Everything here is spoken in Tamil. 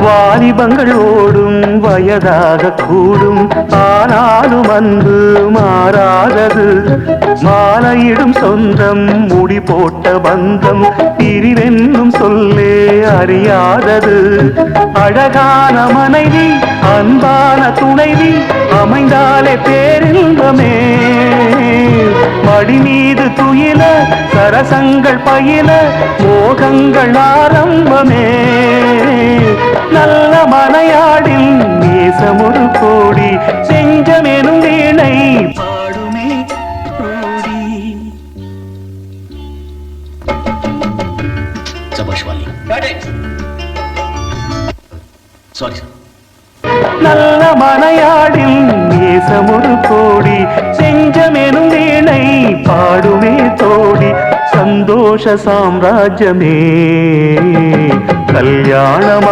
வாலிபங்கள் ஓடும் வயதாக கூடும், ஆனாலும் அன்பு மாறாதது. மாலையிடும் சொந்தம் முடி போட்ட பந்தம் பிரிவென்னும் சொல்லே அறியாதது. அழகான மனைவி அன்பான துணைவி அமைந்தாலே பேரின்பமே. மடி மீது துயில சரசங்கள் பயில மோகங்கள் ஆரம்பமே. நல்ல மனையாடில் நேசமொரு கோடி செஞ்சமெனும் வீணை பாடுமே கோடி. நல்ல மனையாடில் நேசமொரு கோடி செஞ்சமெனும் வீணை பாடுமே தோடி. சந்தோஷ சாம்ராஜ்யமே கல்யாணம்